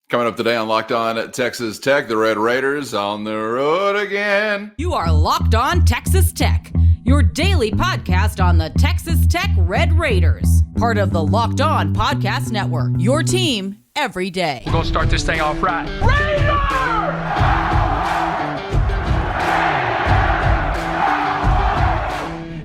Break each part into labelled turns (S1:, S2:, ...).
S1: Coming up today on Locked On Texas Tech, the Red Raiders on the road again.
S2: You are Locked On Texas Tech, your daily podcast on the Texas Tech Red Raiders. Part of the Locked On Podcast Network, your team every day.
S3: We're going to start this thing off right. Raider!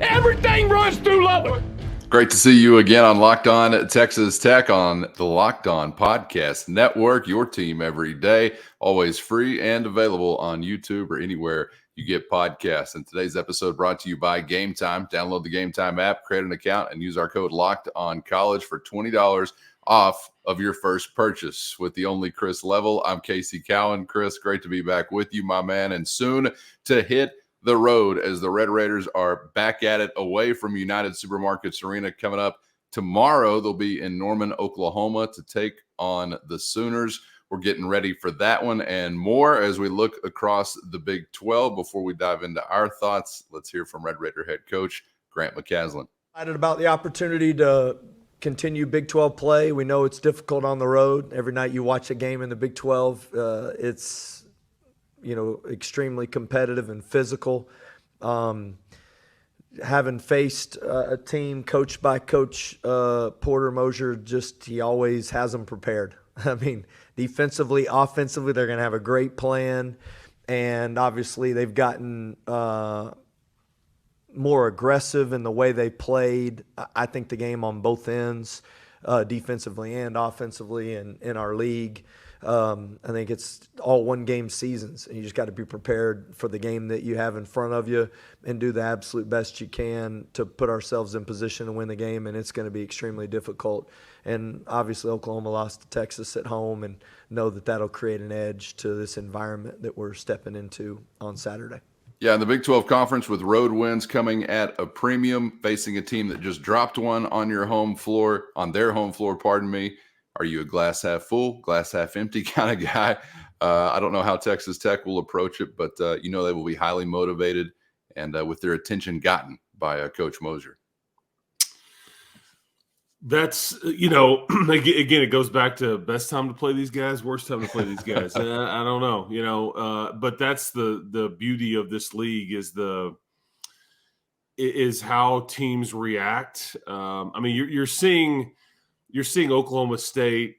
S3: Everything runs through Lubbock.
S1: Great to see you again on Locked On Texas Tech on the Locked On Podcast Network, your team every day, always free and available on YouTube or anywhere you get podcasts. And today's episode brought to you by Gametime. Download the Gametime app, create an account, and use our code LOCKEDONCollege for $20 off of your first purchase. With the only Chris Level, I'm Casey Cowan. Chris, great to be back with you, my man, and soon to hit the road as the Red Raiders are back at it away from United Supermarkets Arena. Coming up tomorrow, they'll be in Norman, Oklahoma to take on the Sooners. We're getting ready for that one and more as we look across the Big 12. Before we dive into our thoughts, let's hear from Red Raider head coach Grant McCasland.
S4: Excited about the opportunity to continue Big 12 play. We know it's difficult on the road. Every night you watch a game in the Big 12, it's extremely competitive and physical. Having faced a team coached by Coach Porter Moser, he always has them prepared. I mean, defensively, offensively, they're going to have a great plan. And obviously they've gotten more aggressive in the way they played. I think the game on both ends, defensively and offensively in our league. I think it's all one-game seasons, and you just got to be prepared for the game that you have in front of you and do the absolute best you can to put ourselves in position to win the game, and it's going to be extremely difficult. And obviously Oklahoma lost to Texas at home, and know that that'll create an edge to this environment that we're stepping into on Saturday.
S1: Yeah, in the Big 12 Conference with road wins coming at a premium, facing a team that just dropped one on their home floor, Are you a glass half full, glass half empty kind of guy? I don't know how Texas Tech will approach it, but they will be highly motivated and with their attention gotten by Coach Moser.
S5: That's, again, it goes back to best time to play these guys, worst time to play these guys. I don't know, but that's the beauty of this league is how teams react. You're seeing Oklahoma State,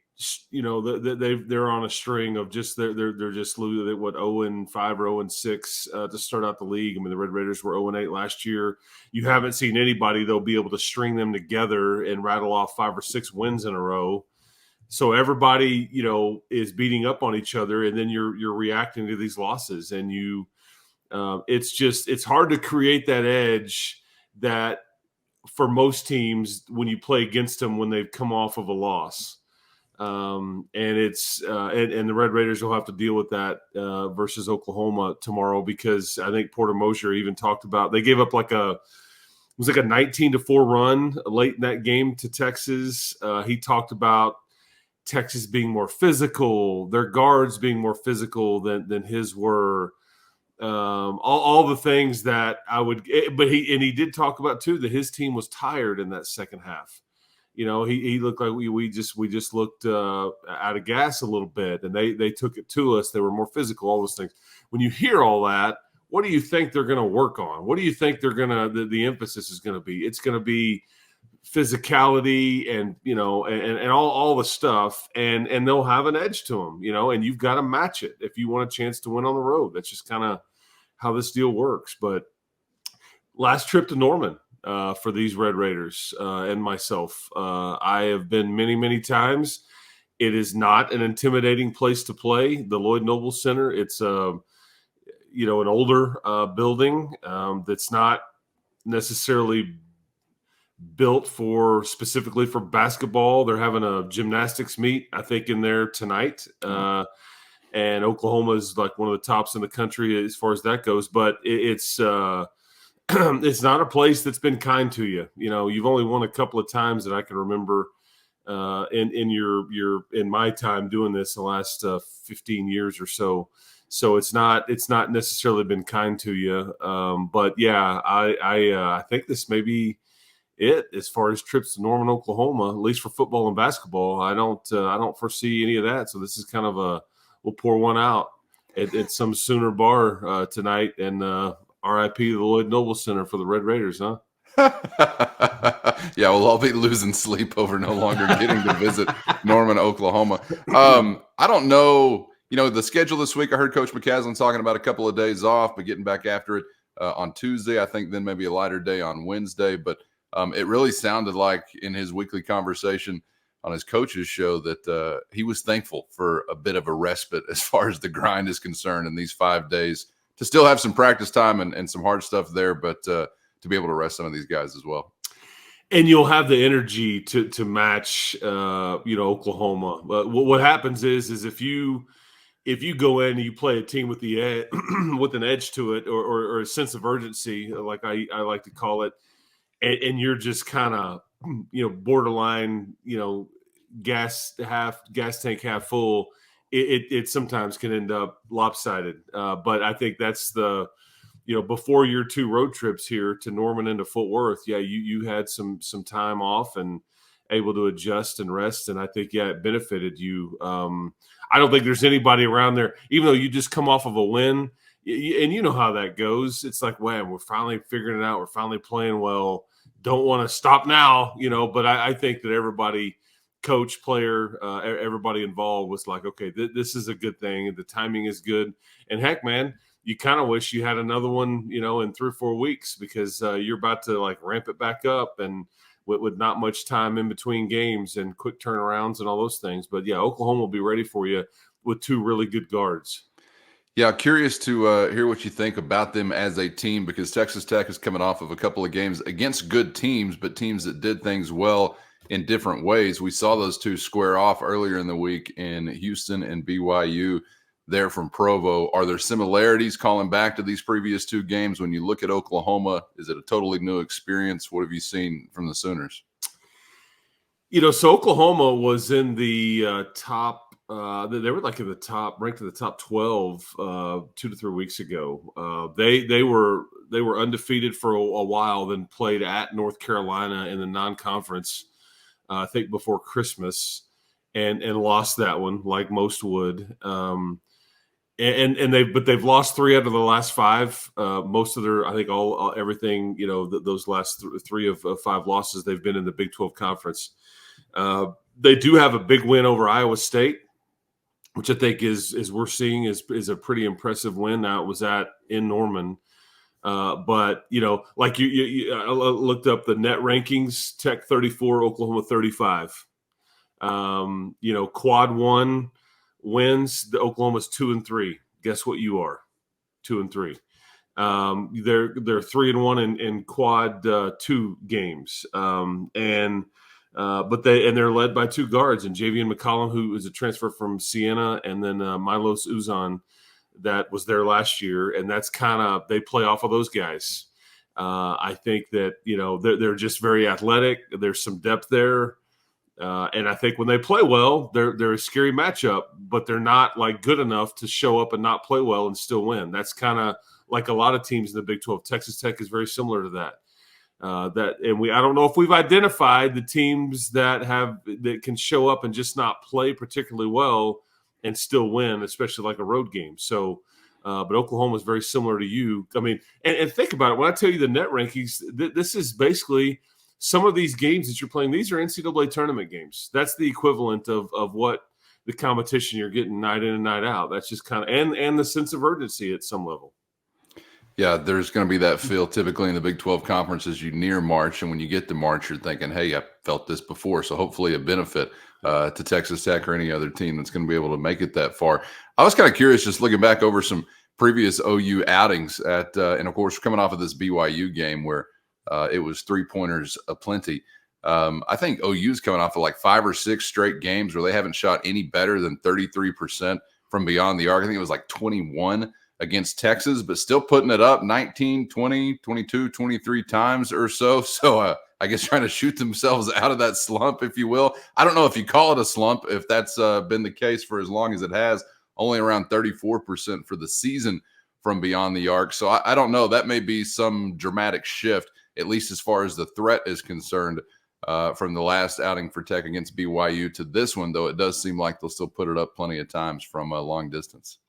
S5: they're on a string of just they're just losing 0-5 or 0-6 to start out the league. I mean, the Red Raiders were 0-8 last year. You haven't seen anybody though be able to string them together and rattle off 5 or 6 wins in a row. So everybody, is beating up on each other, and then you're reacting to these losses, and it's hard to create that edge that, for most teams, when you play against them when they've come off of a loss, and the Red Raiders will have to deal with that versus Oklahoma tomorrow, because I think Porter Moser even talked about they gave up it was like a 19-4 run late in that game to Texas. He talked about Texas being more physical, their guards being more physical than his were. All the things that I would, but he did talk about too that his team was tired in that second half. He looked like we just looked out of gas a little bit, and they took it to us. They were more physical, all those things. When you hear all that, what do you think they're going to work on? What do you think they're going to the emphasis is going to be? It's going to be physicality and and all the stuff, and they'll have an edge to them, and you've got to match it if you want a chance to win on the road. That's just kind of how this deal works. But last trip to Norman for these Red Raiders and myself, I have been many times. It is not an intimidating place to play, the Lloyd Noble Center. It's an older building that's not necessarily built specifically for basketball. They're having a gymnastics meet, I think, in there tonight. And Oklahoma is like one of the tops in the country as far as that goes. But it's it's not a place that's been kind to you. You've only won a couple of times that I can remember in my time doing this the last 15 years or so. So it's not necessarily been kind to you. But yeah, I think this may be it as far as trips to Norman, Oklahoma, at least for football and basketball. I don't foresee any of that. So this is kind of we'll pour one out at some Sooner bar tonight, and RIP the Lloyd Noble Center for the Red Raiders, huh?
S1: Yeah, we'll all be losing sleep over no longer getting to visit Norman, Oklahoma. I don't know, the schedule this week. I heard Coach McCaslin talking about a couple of days off, but getting back after it on Tuesday. I think then maybe a lighter day on Wednesday. But it really sounded like in his weekly conversation on his coach's show that he was thankful for a bit of a respite as far as the grind is concerned in these 5 days, to still have some practice time and some hard stuff there, but to be able to rest some of these guys as well.
S5: And you'll have the energy to match, Oklahoma. But what happens is if you go in and you play a team with the with an edge to it, or a sense of urgency, like I like to call it, and you're just kind of borderline, gas tank half full, it sometimes can end up lopsided. But I think that's before your 2 road trips here to Norman and to Fort Worth, you had some time off and able to adjust and rest. And I think, it benefited you. I don't think there's anybody around there, even though you just come off of a win, and you know how that goes. It's like, man, we're finally figuring it out. We're finally playing well. Don't want to stop now, but I think that everybody, coach, player, everybody involved was like, okay, this is a good thing. The timing is good. And heck, man, you kind of wish you had another one, in 3 or 4 weeks, because you're about to like ramp it back up, and with not much time in between games and quick turnarounds and all those things. But Oklahoma will be ready for you with 2 really good guards.
S1: Yeah, curious to hear what you think about them as a team, because Texas Tech is coming off of a couple of games against good teams, but teams that did things well in different ways. We saw those 2 square off earlier in the week in Houston and BYU there from Provo. Are there similarities calling back to these previous 2 games when you look at Oklahoma? Is it a totally new experience? What have you seen from the Sooners?
S5: So Oklahoma was in the top. They were like in the top, ranked in the top 12 2 to 3 weeks ago. They were undefeated for a while, then played at North Carolina in the non-conference, I think before Christmas, and lost that one like most would. But they've lost 3 out of the last 5. Most of their, I think everything, those last 3 of 5 losses, they've been in the Big 12 conference. They do have a big win over Iowa State, which I think is we're seeing is a pretty impressive win. Now it was in Norman. But like I looked up the net rankings, Tech 34, Oklahoma 35. Quad 1 wins, the Oklahoma's 2-3. Guess what you are? 2-3. They're 3-1 in quad 2 games. But they're led by 2 guards, and Javian McCollum, who is a transfer from Siena, and then Milos Uzan, that was there last year, and that's kind of, they play off of those guys. I think that they're just very athletic. There's some depth there, and I think when they play well, they're a scary matchup, but they're not like good enough to show up and not play well and still win. That's kind of like a lot of teams in the Big 12. Texas Tech is very similar to that. I don't know if we've identified the teams that can show up and just not play particularly well and still win, especially like a road game. So, but Oklahoma is very similar to you. I mean, and think about it. When I tell you the net rankings, this is basically some of these games that you're playing. These are NCAA tournament games. That's the equivalent of what the competition you're getting night in and night out. That's just kind of, and the sense of urgency at some level.
S1: Yeah, there's going to be that feel typically in the Big 12 conference as you near March. And when you get to March, you're thinking, hey, I felt this before. So hopefully a benefit to Texas Tech or any other team that's going to be able to make it that far. I was kind of curious, just looking back over some previous OU outings and of course, coming off of this BYU game where it was 3-pointers aplenty. I think OU's coming off of like 5 or 6 straight games where they haven't shot any better than 33% from beyond the arc. I think it was like 21 against Texas, but still putting it up 19, 20, 22, 23 times or so. So I guess trying to shoot themselves out of that slump, if you will. I don't know if you call it a slump, if that's been the case for as long as it has, only around 34% for the season from beyond the arc. So I don't know. That may be some dramatic shift at least as far as the threat is concerned, from the last outing for Tech against BYU to this one, though it does seem like they'll still put it up plenty of times from a long distance.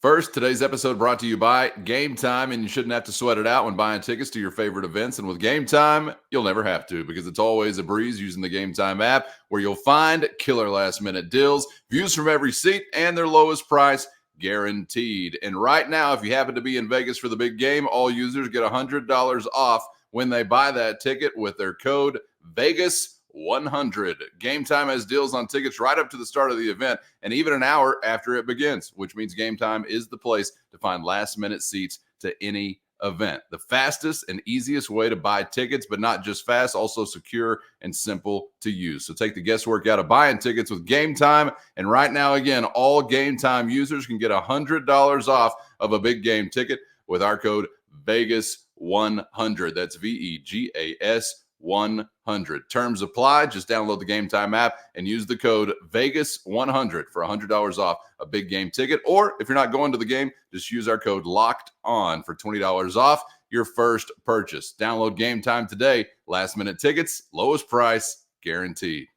S1: First, today's episode brought to you by Gametime, and you shouldn't have to sweat it out when buying tickets to your favorite events. And with Gametime, you'll never have to, because it's always a breeze using the Gametime app, where you'll find killer last-minute deals, views from every seat, and their lowest price guaranteed. And right now, if you happen to be in Vegas for the big game, all users get $100 off when they buy that ticket with their code VEGAS100. Gametime has deals on tickets right up to the start of the event and even an hour after it begins, which means Gametime is the place to find last-minute seats to any event. The fastest and easiest way to buy tickets, but not just fast, also secure and simple to use. So take the guesswork out of buying tickets with Gametime. And right now, again, all Gametime users can get $100 off of a big game ticket with our code VEGAS100. That's VEGAS 100. Terms apply. Just download the Gametime app and use the code VEGAS100 for $100 off a big game ticket. Or if you're not going to the game, just use our code LOCKEDON for $20 off your first purchase. Download Gametime today. Last minute tickets, lowest price guaranteed.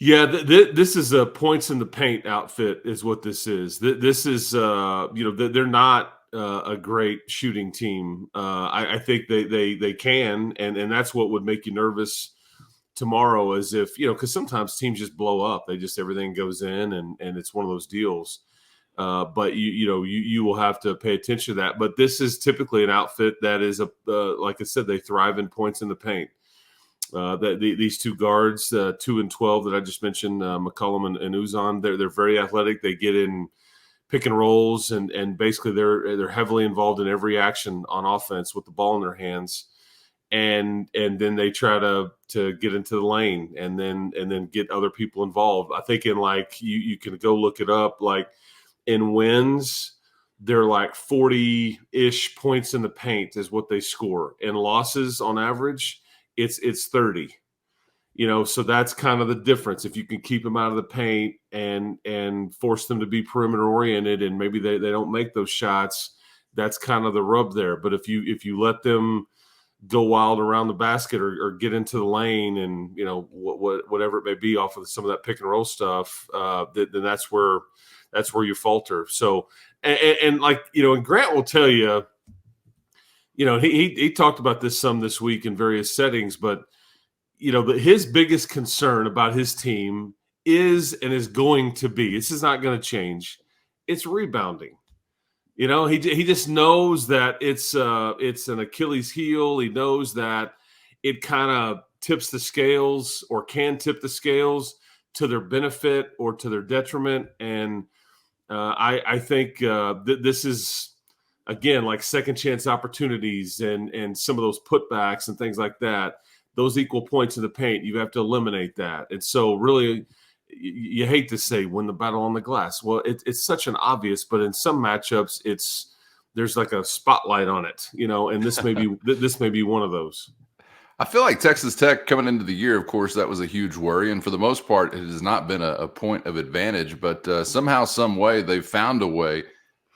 S5: Yeah, this is a points in the paint outfit is what this is. This is, they're not a great shooting team. I think they can, and that's what would make you nervous tomorrow, as if, because sometimes teams just blow up. Everything goes in, and it's one of those deals. But you will have to pay attention to that. But this is typically an outfit that is like I said, they thrive in points in the paint. These two guards, 2 and 12 that I just mentioned, McCollum and Uzan, they're very athletic. They get in pick and rolls, and basically they're heavily involved in every action on offense with the ball in their hands, and then they try to get into the lane and then get other people involved. I think in you can go look it up, like in wins they're like 40-ish points in the paint is what they score. In losses on average it's 30. So that's kind of the difference. If you can keep them out of the paint and force them to be perimeter oriented, and maybe they don't make those shots, that's kind of the rub there. But if you let them go wild around the basket or get into the lane and whatever it may be off of some of that pick and roll stuff, then that's where you falter. So and Grant will tell you, he talked about this some this week in various settings, but his biggest concern about his team is and is going to be, this is not going to change, it's rebounding. He just knows that it's an Achilles heel. He knows that it kind of tips the scales, or can tip the scales to their benefit or to their detriment. And I think this is, again, like second chance opportunities and some of those putbacks and things like that. Those equal points in the paint, you have to eliminate that. And so really, you hate to say win the battle on the glass. Well, it's such an obvious, but in some matchups, there's like a spotlight on it, and this may be one of those.
S1: I feel like Texas Tech coming into the year, of course, that was a huge worry. And for the most part, it has not been a point of advantage. But somehow, some way, they've found a way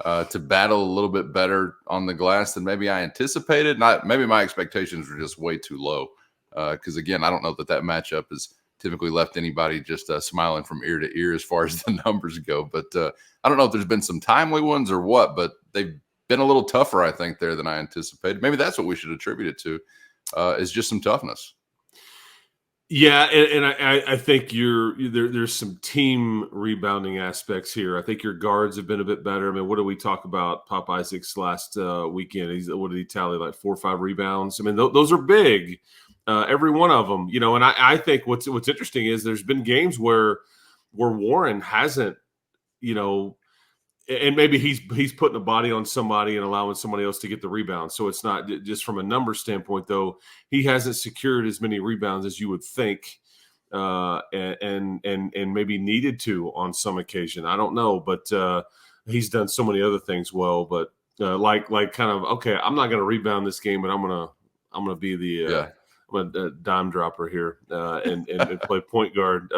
S1: to battle a little bit better on the glass than maybe I anticipated. Maybe my expectations were just way too low. Because, again, I don't know that matchup has typically left anybody just smiling from ear to ear as far as the numbers go. But I don't know if there's been some timely ones or what, but they've been a little tougher, I think, there than I anticipated. Maybe that's what we should attribute it to, is just some toughness.
S5: Yeah, and I think there's some team rebounding aspects here. I think your guards have been a bit better. I mean, what did we talk about Pop Isaacs last weekend? What did he tally, like 4 or 5 rebounds? I mean, those are big. Every one of them, and I think what's interesting is there's been games where Warren hasn't, and maybe he's putting a body on somebody and allowing somebody else to get the rebound. So it's not just from a number standpoint, though, he hasn't secured as many rebounds as you would think, and maybe needed to on some occasion. I don't know, but he's done so many other things well. But like kind of, okay, I'm not going to rebound this game, but I'm gonna be the I'm a dime dropper here and play point guard.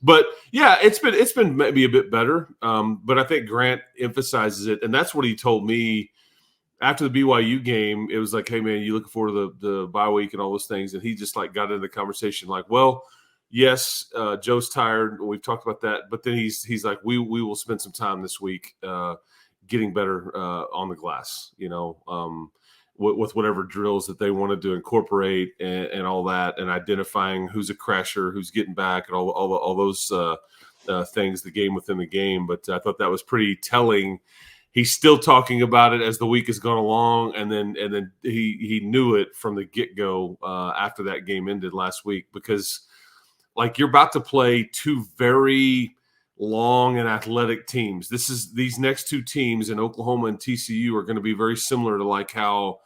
S5: But yeah, it's been maybe a bit better. But I think Grant emphasizes it, and that's what he told me after the BYU game. It was like, hey man, you looking forward to the bye week and all those things? And he just like got into the conversation like, well, yes, Joe's tired. We've talked about that, but then he's like, we will spend some time this week getting better on the glass, with whatever drills that they wanted to incorporate and all that, and identifying who's a crasher, who's getting back, and all those things, the game within the game. But I thought that was pretty telling. He's still talking about it as the week has gone along, and then he knew it from the get-go after that game ended last week, because like you're about to play two very long and athletic teams. These next two teams in Oklahoma and TCU are going to be very similar to like how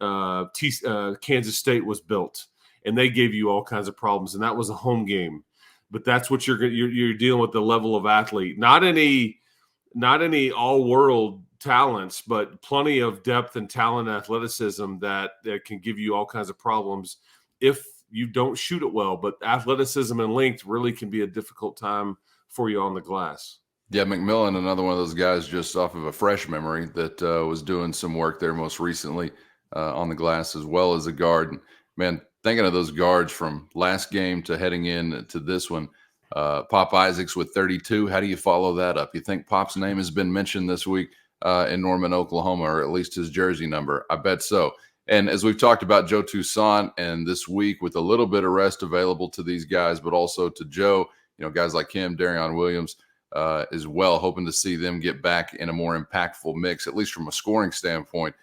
S5: Kansas State was built, and they gave you all kinds of problems, and that was a home game. But that's what you're dealing with, the level of athlete. Not any all-world talents, but plenty of depth and talent and athleticism that can give you all kinds of problems if you don't shoot it well. But athleticism and length really can be a difficult time for you on the glass.
S1: Yeah, McMillan, another one of those guys just off of a fresh memory that was doing some work there most recently on the glass as well as a guard. And, man, thinking of those guards from last game to heading in to this one, Pop Isaacs with 32. How do you follow that up? You think Pop's name has been mentioned this week in Norman, Oklahoma, or at least his jersey number? I bet so. And as we've talked about Joe Toussaint, and this week with a little bit of rest available to these guys, but also to Joe, guys like him, Darion Williams as well, hoping to see them get back in a more impactful mix, at least from a scoring standpoint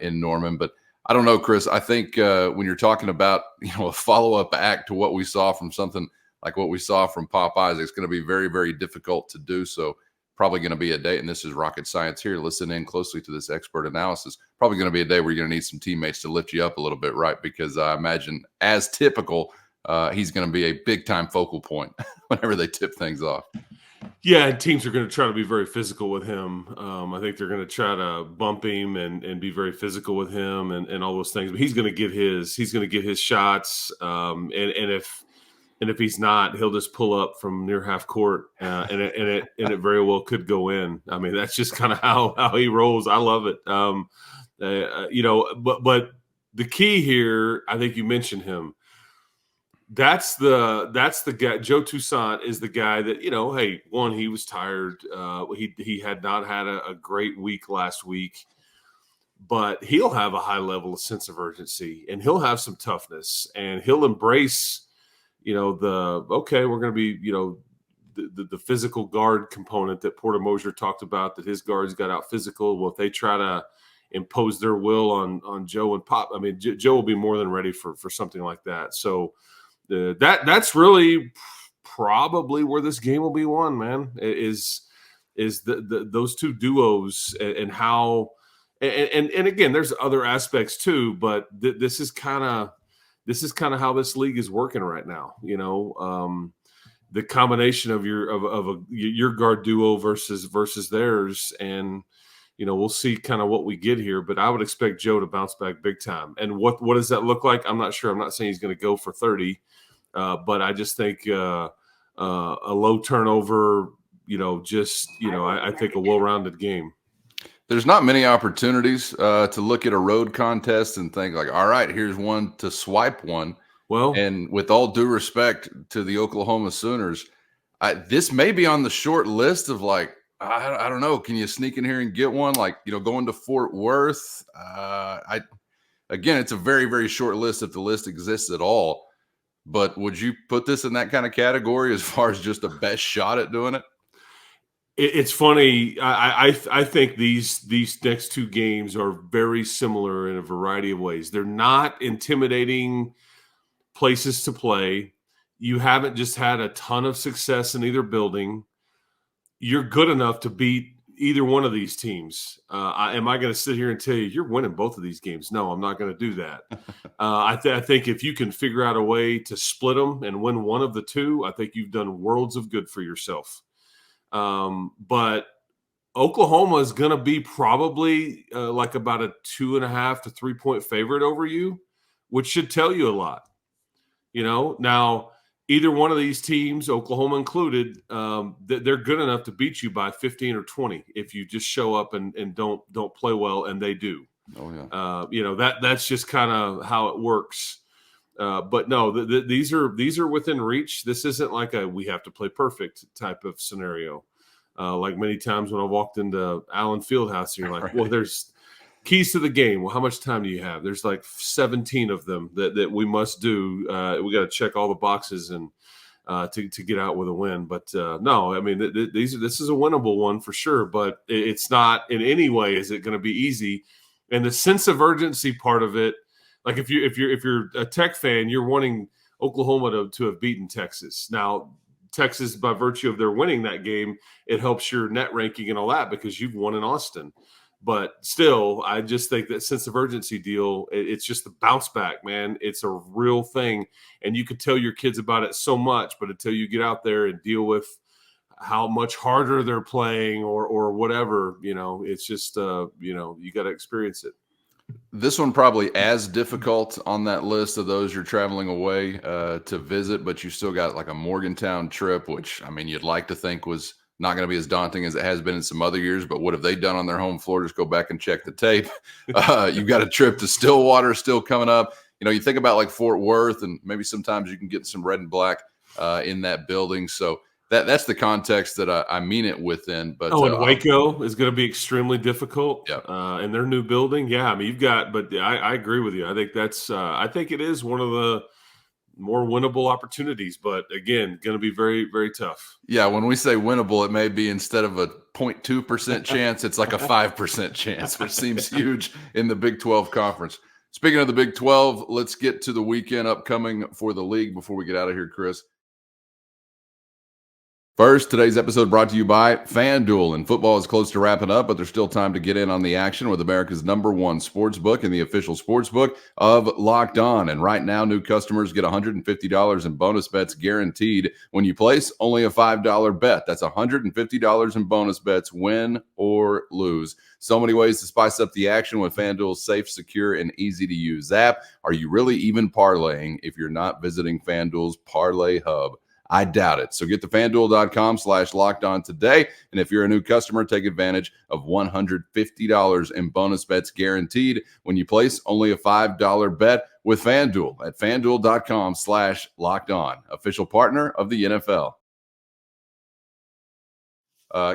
S1: in Norman. But I don't know, Chris, I think when you're talking about, a follow-up act to what we saw from something like what we saw from Pop Isaac, it's going to be very, very difficult to do so. Probably going to be a day, and this is rocket science here. Listen in closely to this expert analysis. Probably going to be a day where you're going to need some teammates to lift you up a little bit, right? Because I imagine, as typical, he's going to be a big-time focal point whenever they tip things off.
S5: Yeah, and teams are going to try to be very physical with him. I think they're going to try to bump him and be very physical with him and all those things. But he's going to get his shots. And if he's not, he'll just pull up from near half court, and it very well could go in. I mean, that's just kind of how he rolls. I love it. But the key here, I think you mentioned him. That's the guy. Joe Toussaint is the guy that, hey, one, he was tired. He had not had a great week last week, but he'll have a high level of sense of urgency, and he'll have some toughness, and he'll embrace, we're going to be, the physical guard component that Porter Mosier talked about, that his guards got out physical. Well, if they try to impose their will on Joe and Pop, I mean, Joe will be more than ready for something like that. So that's really probably where this game will be won, man, is those two duos and how, and again, there's other aspects too, but this is kind of how this league is working right now. The combination of your guard duo versus theirs, and we'll see kind of what we get here. But I would expect Joe to bounce back big time. And what does that look like? I'm not sure. I'm not saying he's going to go for 30, but I just think a low turnover. I think a well-rounded game.
S1: There's not many opportunities to look at a road contest and think like, all right, here's one to swipe one. Well, and with all due respect to the Oklahoma Sooners, this may be on the short list of like, I don't know, can you sneak in here and get one? Like, going to Fort Worth. Again, it's a very, very short list if the list exists at all. But would you put this in that kind of category as far as just a best shot at doing it?
S5: It's funny. I think these next two games are very similar in a variety of ways. They're not intimidating places to play. You haven't just had a ton of success in either building. You're good enough to beat either one of these teams. Am I going to sit here and tell you you're winning both of these games? No, I'm not going to do that. I think if you can figure out a way to split them and win one of the two, I think you've done worlds of good for yourself. But Oklahoma is going to be probably like about a 2.5 to 3 point favorite over you. which should tell you a lot. Now either one of these teams, Oklahoma included, they're good enough to beat you by 15 or 20 if you just show up and don't play well, and they do.
S1: Oh yeah.
S5: That's just kind of how it works. But no, these are within reach. This isn't like we have to play perfect type of scenario. Like many times when I walked into Allen Fieldhouse, and you're like,
S1: right.
S5: Well, there's keys to the game. Well, how much time do you have? There's like 17 of them that we must do. We got to check all the boxes and to get out with a win. But no, I mean, this is a winnable one for sure. But it's not in any way is it going to be easy. And the sense of urgency part of it, like if you're a Tech fan, you're wanting Oklahoma to have beaten Texas. Now, Texas, by virtue of their winning that game, it helps your net ranking and all that because you've won in Austin. But still, I just think that sense of urgency deal, it's just the bounce back, man. It's a real thing. And you could tell your kids about it so much, but until you get out there and deal with how much harder they're playing or whatever, it's just, you got to experience it.
S1: This one probably as difficult on that list of those you're traveling away to visit, but you still got like a Morgantown trip, which, I mean, you'd like to think was not going to be as daunting as it has been in some other years, but what have they done on their home floor? Just go back and check the tape. You've got a trip to Stillwater still coming up. You think about like Fort Worth, and maybe sometimes you can get some red and black in that building. So that's the context that I mean it within. But
S5: and Waco is going to be extremely difficult.
S1: Yeah.
S5: In their new building. Yeah, I mean, but I agree with you. I think I think it is one of the more winnable opportunities, but again, going to be very, very tough.
S1: Yeah, when we say winnable, it may be instead of a 0.2% chance, it's like a 5% chance, which seems huge in the Big 12 conference. Speaking of the Big 12, let's get to the weekend upcoming for the league before we get out of here, Chris. First, today's episode brought to you by FanDuel. And football is close to wrapping up, but there's still time to get in on the action with America's #1 sportsbook and the official sportsbook of Locked On. And right now, new customers get $150 in bonus bets guaranteed when you place only a $5 bet. That's $150 in bonus bets, win or lose. So many ways to spice up the action with FanDuel's safe, secure, and easy-to-use app. Are you really even parlaying if you're not visiting FanDuel's Parlay Hub? I doubt it. So get to FanDuel.com/lockedon today. And if you're a new customer, take advantage of $150 in bonus bets guaranteed when you place only a $5 bet with FanDuel at FanDuel.com/lockedon, official partner of the NFL.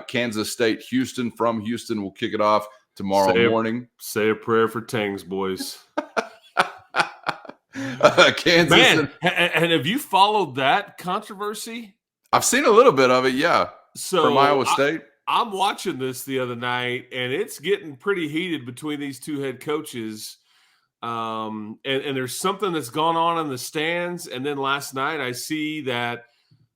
S1: Kansas State, Houston. From Houston, we'll kick it off tomorrow morning.
S5: Say a prayer for Tangs, boys.
S1: Kansas.
S5: Man, and have you followed that controversy?
S1: I've seen a little bit of it, yeah.
S5: So
S1: from Iowa State.
S5: I'm watching this the other night, and it's getting pretty heated between these two head coaches. And there's something that's gone on in the stands. And then last night I see that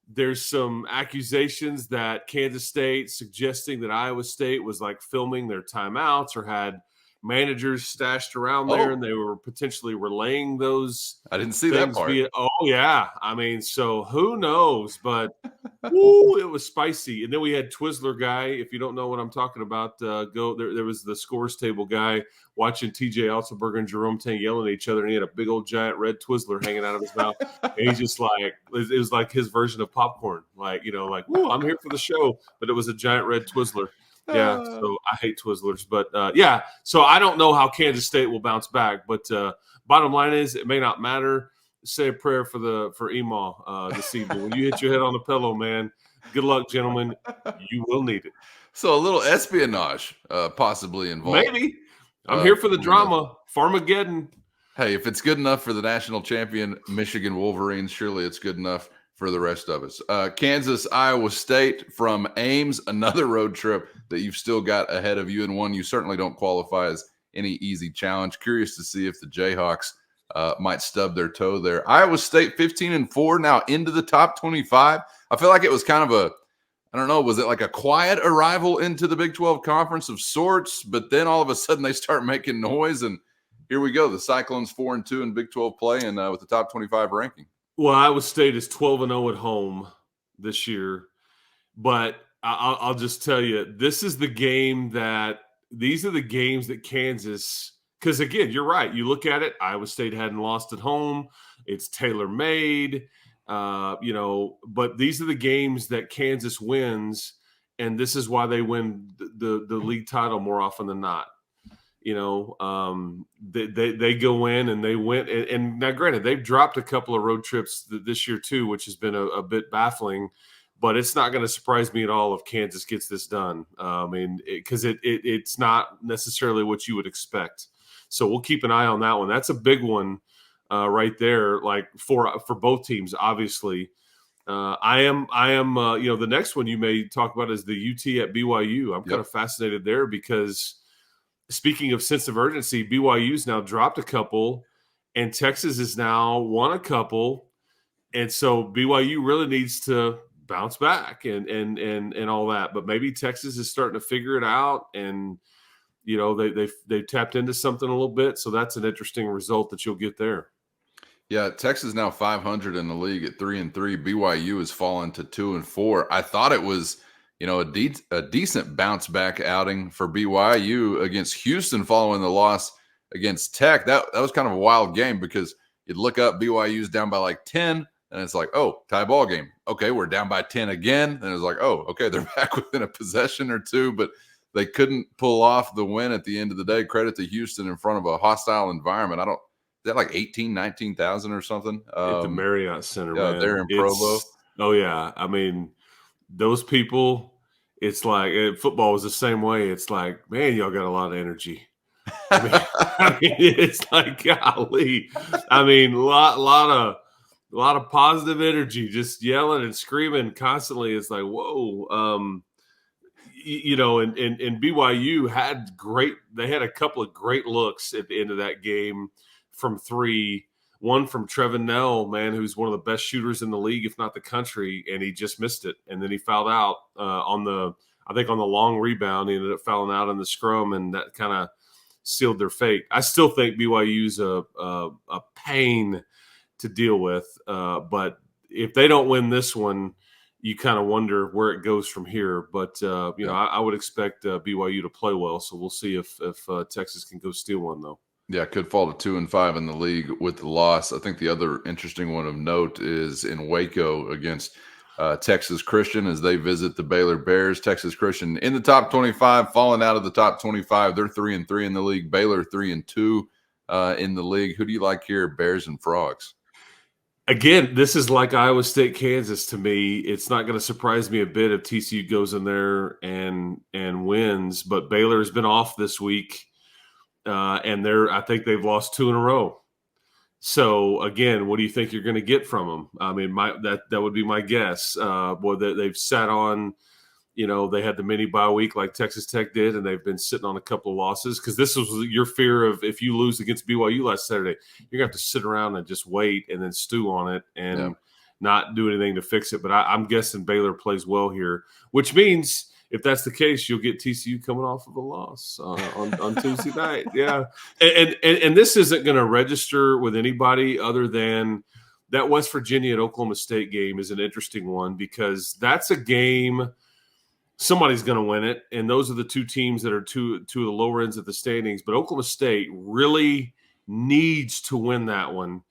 S5: there's some accusations that Kansas State suggesting that Iowa State was like filming their timeouts or had managers stashed around there, and they were potentially relaying those.
S1: I didn't see that part.
S5: Yeah. I mean, so who knows? But it was spicy. And then we had Twizzler guy. If you don't know what I'm talking about, there was the scores table guy watching TJ Altenberger and Jerome Tang yelling at each other, and he had a big old giant red Twizzler hanging out of his mouth. And he's just like, it was like his version of popcorn. Like, woo, I'm here for the show. But it was a giant red Twizzler. Yeah, so I hate Twizzlers, but so I don't know how Kansas State will bounce back, but bottom line is it may not matter. Say a prayer for Emaw this evening. When you hit your head on the pillow, man, good luck, gentlemen. You will need it.
S1: So a little espionage possibly involved.
S5: Maybe. I'm here for the drama. Farmageddon.
S1: Hey, if it's good enough for the national champion Michigan Wolverines, surely it's good enough for the rest of us. Kansas, Iowa State from Ames, another road trip that you've still got ahead of you, and one you certainly don't qualify as any easy challenge. Curious to see if the Jayhawks might stub their toe there. Iowa State 15-4, now into the top 25. I feel like it was kind of was it like a quiet arrival into the Big 12 conference of sorts, but then all of a sudden they start making noise, and here we go. The Cyclones 4-2 in Big 12 play and with the top 25 ranking.
S5: Well, Iowa State is 12-0 at home this year, but I'll just tell you, these are the games that Kansas Because, again, you're right. You look at it, Iowa State hadn't lost at home. It's tailor-made, but these are the games that Kansas wins, and this is why they win the league title more often than not. They go in and they win. And now, granted, they've dropped a couple of road trips this year too, which has been a bit baffling. But it's not going to surprise me at all if Kansas gets this done. Because it's not necessarily what you would expect. So we'll keep an eye on that one. That's a big one right there, like for both teams, obviously. I am. The next one you may talk about is the UT at BYU. I'm kind of fascinated there because, speaking of sense of urgency, BYU's now dropped a couple, and Texas has now won a couple, and so BYU really needs to bounce back and all that. But maybe Texas is starting to figure it out, and they've tapped into something a little bit. So that's an interesting result that you'll get there.
S1: Yeah, Texas now 500 in the league at 3-3. BYU has fallen to 2-4. I thought it was, a decent bounce back outing for BYU against Houston following the loss against Tech. That was kind of a wild game because you'd look up, BYU's down by like 10, and it's like, oh, tie ball game. Okay, we're down by 10 again. And it's like, oh, okay, they're back within a possession or two, but they couldn't pull off the win at the end of the day. Credit to Houston in front of a hostile environment. Is that like 19,000 or something?
S5: At the Marriott Center, man.
S1: There in Provo.
S5: Oh, yeah. I mean, those people, it's like football was the same way. It's like, man, y'all got a lot of energy. I mean, it's like, golly. I mean, a lot of positive energy, just yelling and screaming constantly. It's like, whoa. And BYU they had a couple of great looks at the end of that game from three. One from Trevin Nell, man, who's one of the best shooters in the league, if not the country, and he just missed it. And then he fouled out on the long rebound. He ended up fouling out in the scrum, and that kind of sealed their fate. I still think BYU's a pain to deal with, but if they don't win this one, you kind of wonder where it goes from here. But I would expect BYU to play well, so we'll see if Texas can go steal one, though.
S1: Yeah, could fall to 2-5 in the league with the loss. I think the other interesting one of note is in Waco against Texas Christian as they visit the Baylor Bears. Texas Christian in the top 25, falling out of the top 25. They're 3-3 in the league. Baylor 3-2 in the league. Who do you like here, Bears and Frogs?
S5: Again, this is like Iowa State, Kansas to me. It's not going to surprise me a bit if TCU goes in there and wins. But Baylor has been off this week. And I think they've lost 2 in a row. So again, what do you think you're going to get from them? I mean, that would be my guess. They've sat on, they had the mini bye week like Texas Tech did, and they've been sitting on a couple of losses because this was your fear of if you lose against BYU last Saturday, you're going to have to sit around and just wait and then stew on it and not do anything to fix it. But I'm guessing Baylor plays well here, which means if that's the case, you'll get TCU coming off of a loss on Tuesday night. Yeah. And this isn't going to register with anybody other than that West Virginia and Oklahoma State game is an interesting one because that's a game somebody's going to win it. And those are the two teams that are two of the lower ends of the standings. But Oklahoma State really needs to win that one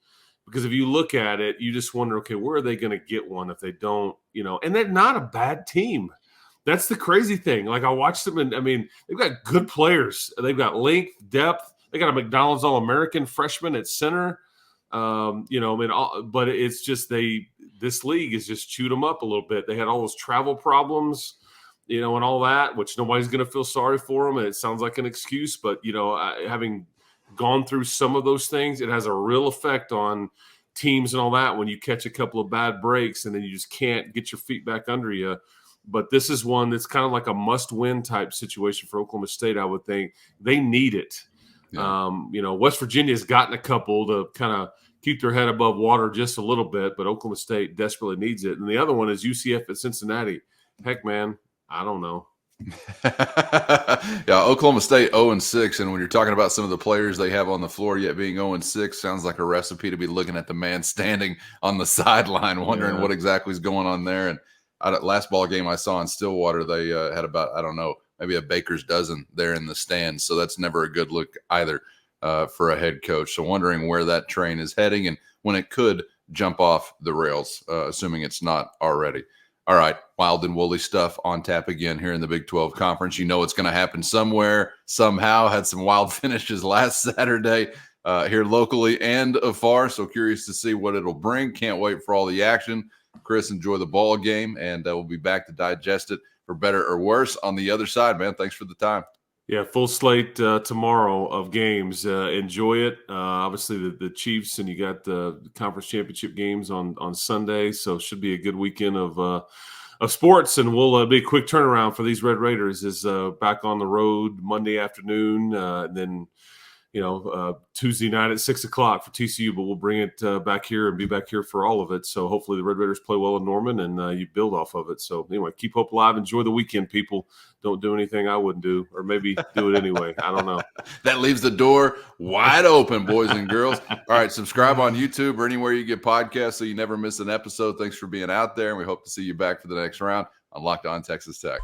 S5: because if you look at it, you just wonder, okay, where are they going to get one if they don't, and they're not a bad team. That's the crazy thing. Like I watched them, and I mean, they've got good players. They've got length, depth. They got a McDonald's All-American freshman at center. But it's just this league has just chewed them up a little bit. They had all those travel problems, and all that, which nobody's going to feel sorry for them. And it sounds like an excuse, but having gone through some of those things, it has a real effect on teams and all that when you catch a couple of bad breaks and then you just can't get your feet back under you. But this is one that's kind of like a must-win type situation for Oklahoma State, I would think. They need it. Yeah. West Virginia's gotten a couple to kind of keep their head above water just a little bit, but Oklahoma State desperately needs it. And the other one is UCF at Cincinnati. Heck, man, I don't know.
S1: Yeah, Oklahoma State 0-6, and when you're talking about some of the players they have on the floor yet being 0-6, sounds like a recipe to be looking at the man standing on the sideline, wondering what exactly is going on there. And last ball game I saw in Stillwater, they had about, maybe a baker's dozen there in the stands. So that's never a good look either. for a head coach. So wondering where that train is heading and when it could jump off the rails, assuming it's not already. All right, wild and woolly stuff on tap again here in the Big 12 Conference. You know it's going to happen somewhere, somehow. Had some wild finishes last Saturday here locally and afar, so curious to see what it'll bring. Can't wait for all the action. Chris, enjoy the ball game, and we'll be back to digest it for better or worse on the other side, man. Thanks for the time.
S5: Yeah, full slate tomorrow of games. Enjoy it. Obviously, the Chiefs, and you got the conference championship games on Sunday, so should be a good weekend of sports. And we'll be a quick turnaround for these Red Raiders. Is back on the road Monday afternoon, and then Tuesday night at 6:00 for TCU. But we'll bring it back here and be back here for all of it. So hopefully the Red Raiders play well in Norman, and you build off of it. So anyway, keep hope alive. Enjoy the weekend, people. Don't do anything I wouldn't do, or maybe do it anyway. I don't know.
S1: That leaves the door wide open, boys and girls. All right, subscribe on YouTube or anywhere you get podcasts so you never miss an episode. Thanks for being out there, and we hope to see you back for the next round on Locked On Texas Tech.